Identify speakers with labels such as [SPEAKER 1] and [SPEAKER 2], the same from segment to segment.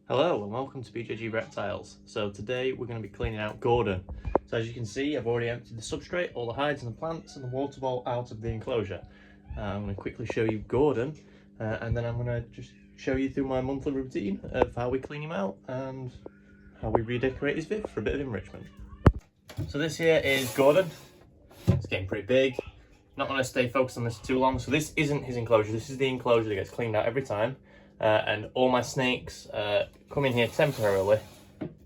[SPEAKER 1] Hello and welcome to BJG Reptiles. So today we're going to be cleaning out Gordan. So as you can see, I've already emptied the substrate, all the hides and the plants and the water bowl out of the enclosure. I'm going to quickly show you Gordan and then I'm going to just show you through my monthly routine of how we clean him out and how we redecorate his viv for a bit of enrichment. So this here is Gordan. It's getting pretty big. Not going to stay focused on this too long. So this isn't his enclosure, this is the enclosure that gets cleaned out every time. And all my snakes come in here temporarily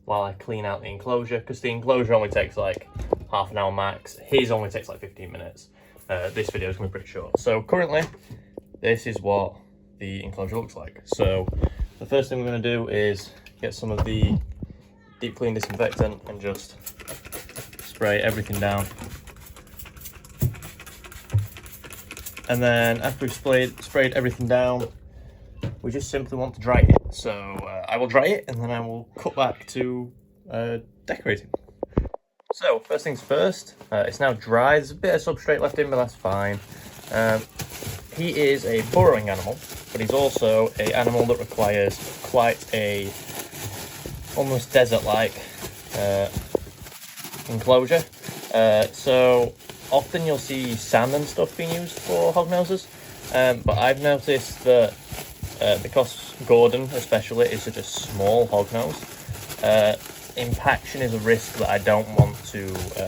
[SPEAKER 1] while I clean out the enclosure, because the enclosure only takes like half an hour max. His only takes like 15 minutes. This video is going to be pretty short. So currently, this is what the enclosure looks like. So the first thing we're going to do is get some of the deep clean disinfectant and just spray everything down. And then after we've sprayed everything down, we just simply want to dry it. So I will dry it and then I will cut back to decorating. So first things first, it's now dry. There's a bit of substrate left in, but that's fine. He is a burrowing animal, but he's also an animal that requires quite a almost desert-like enclosure. So often you'll see sand and stuff being used for hognoses, but I've noticed that because Gordan especially is such a small hognose, impaction is a risk that I don't want to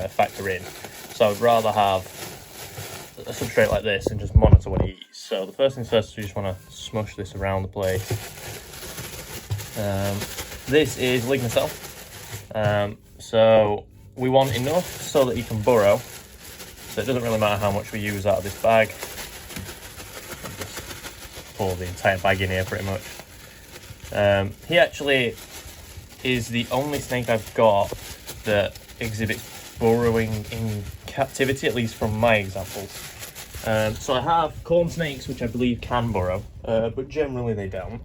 [SPEAKER 1] factor in. So I'd rather have a substrate like this and just monitor what he eats. So the first things first, we just want to smush this around the place. This is Lignocell. So we want enough so that he can burrow. So it doesn't really matter how much we use out of this bag. Just pour the entire bag in here pretty much. He actually is the only snake I've got that exhibits burrowing in captivity, at least from my examples. So I have corn snakes, which I believe can burrow, but generally they don't,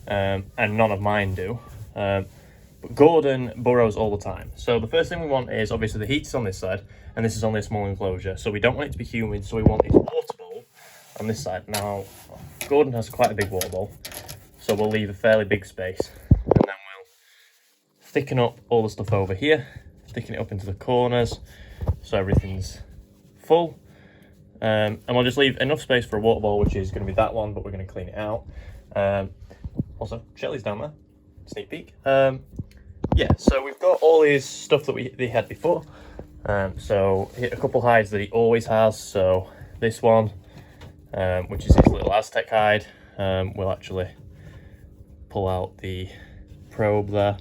[SPEAKER 1] and none of mine do. But Gordan burrows all the time. So the first thing we want is, obviously the heat is on this side, and this is only a small enclosure, so we don't want it to be humid, so we want his water bowl on this side. Now, Gordan has quite a big water bowl, so we'll leave a fairly big space, and then we'll thicken up all the stuff over here, thicken it up into the corners, so everything's full. And we'll just leave enough space for a water bowl, which is going to be that one, but we're going to clean it out. Also, Shelly's down there, sneak peek. Yeah, so we've got all his stuff that he had before. So a couple hides that he always has. So this one, which is his little Aztec hide, we'll actually pull out the probe there.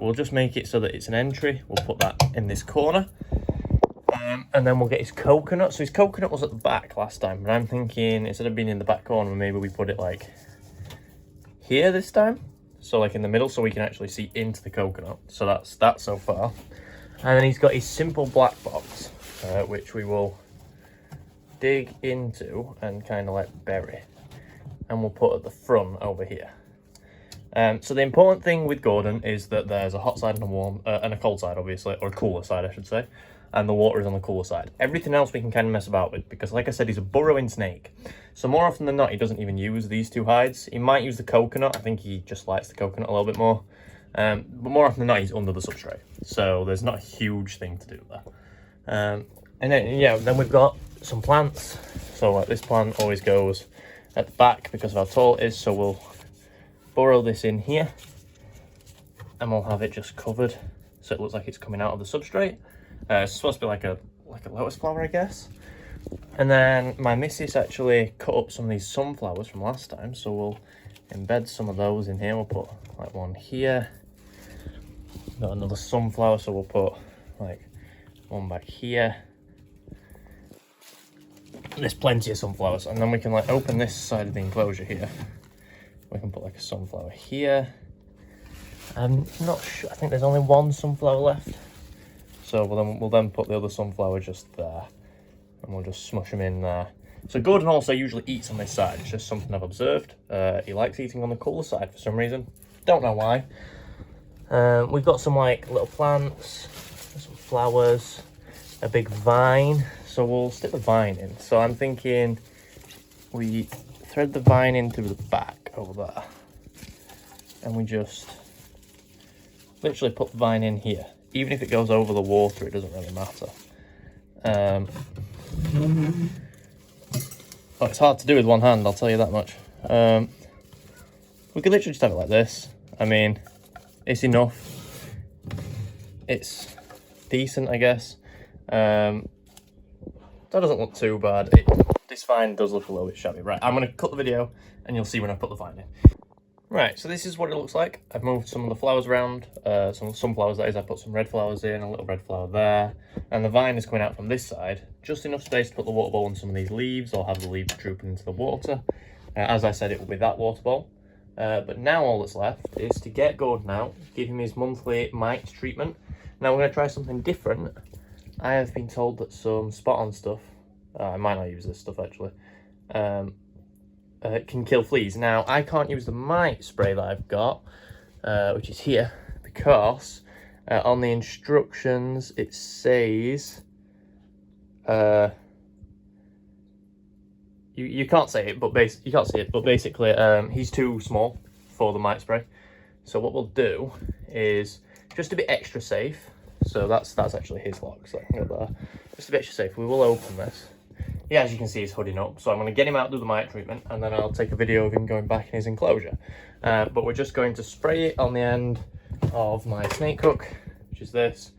[SPEAKER 1] We'll just make it so that it's an entry. We'll put that in this corner. And then we'll get his coconut. So his coconut was at the back last time, but I'm thinking instead of being in the back corner, maybe we put it like here this time. So like in the middle, so we can actually see into the coconut. So that's that so far. And then he's got his simple black box, which we will dig into and kind of like bury. And we'll put at the front over here. So the important thing with Gordan is that there's a hot side and a warm, and a cold side obviously, or a cooler side I should say. And the water is on the cooler side. Everything else we can kind of mess about with, because like I said, he's a burrowing snake. So more often than not, he doesn't even use these two hides. He might use the coconut. I think he just likes the coconut a little bit more. But more often than not, he's under the substrate. So there's not a huge thing to do there. And then, yeah, then we've got some plants. So like this plant always goes at the back because of how tall it is. So we'll burrow this in here. And we'll have it just covered. So it looks like it's coming out of the substrate. It's supposed to be like a lotus flower, I guess. And then my missus actually cut up some of these sunflowers from last time, so we'll embed some of those in here. We'll put like one here. Got another sunflower, so we'll put like one back here. There's plenty of sunflowers, and then we can like open this side of the enclosure here. We can put like a sunflower here. I'm not sure. I think there's only one sunflower left. So we'll then put the other sunflower just there, and we'll just smush them in there. So Gordan also usually eats on this side. It's just something I've observed. He likes eating on the cooler side for some reason. Don't know why. We've got some like little plants, some flowers, a big vine. So we'll stick the vine in. So I'm thinking we thread the vine in through the back over there. and we just literally put the vine in here. Even if it goes over the water, it doesn't really matter. Oh, it's hard to do with one hand, I'll tell you that much. We could literally just have it like this. I mean, it's enough. It's decent, I guess. That doesn't look too bad. This vine does look a little bit shabby. Right, I'm going to cut the video and you'll see when I put the vine in. Right, so this is what it looks like. I've moved some of the flowers around, some flowers that is. I put some red flowers in, a little red flower there, and the vine is coming out from this side. Just enough space to put the water bowl on some of these leaves, or have the leaves drooping into the water. As I said, it will be that water bowl. But now all that's left is to get Gordan out, give him his monthly mite treatment. Now we're going to try something different. I have been told that some spot-on stuff, I might not use this stuff actually, can kill fleas. Now, I can't use the mite spray that I've got, which is here, because on the instructions it says, you can't say it, but you can't see it, but basically he's too small for the mite spray. So what we'll do is, just to be extra safe, so that's actually his lock, so I can go there. Just to be extra safe, we will open this. Yeah, as you can see, he's hooding up. So I'm going to get him out, do the mite treatment, and then I'll take a video of him going back in his enclosure. But we're just going to spray it on the end of my snake hook, which is this.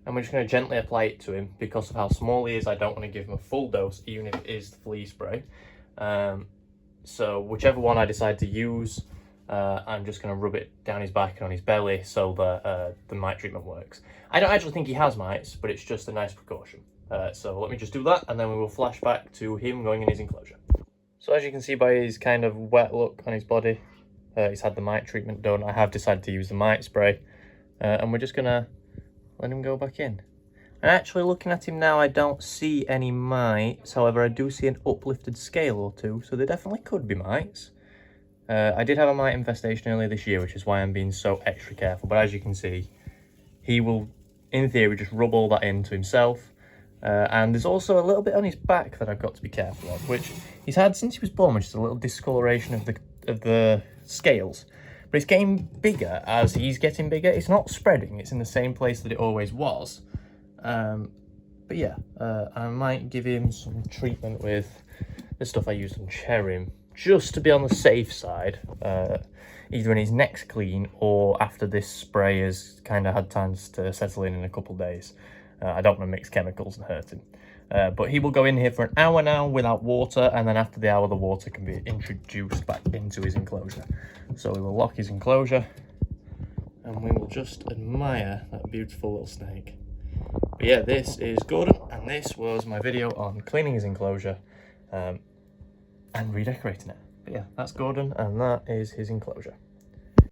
[SPEAKER 1] And we're just going to gently apply it to him. Because of how small he is, I don't want to give him a full dose, even if it is the flea spray. So whichever one I decide to use, I'm just going to rub it down his back and on his belly so that the mite treatment works. I don't actually think he has mites, but it's just a nice precaution. So let me just do that, and then we will flash back to him going in his enclosure. So as you can see by his kind of wet look on his body, he's had the mite treatment done. I have decided to use the mite spray, and we're just gonna let him go back in. And actually looking at him now, I don't see any mites. However, I do see an uplifted scale or two, so there definitely could be mites. I did have a mite infestation earlier this year, which is why I'm being so extra careful. But as you can see, he will, in theory, just rub all that into himself. And there's also a little bit on his back that I've got to be careful of, which he's had since he was born, which is a little discoloration of the scales. But it's getting bigger as he's getting bigger. It's not spreading, it's in the same place that it always was. But yeah, I might give him some treatment with the stuff I used on Cherrim, just to be on the safe side, either in his next clean or after this spray has kind of had time to settle in a couple of days. I don't want to mix chemicals and hurt him. But he will go in here for an hour now without water, and then after the hour the water can be introduced back into his enclosure. So we will lock his enclosure and we will just admire that beautiful little snake. But yeah, this is Gordan, and this was my video on cleaning his enclosure and redecorating it. But yeah, that's Gordan and that is his enclosure.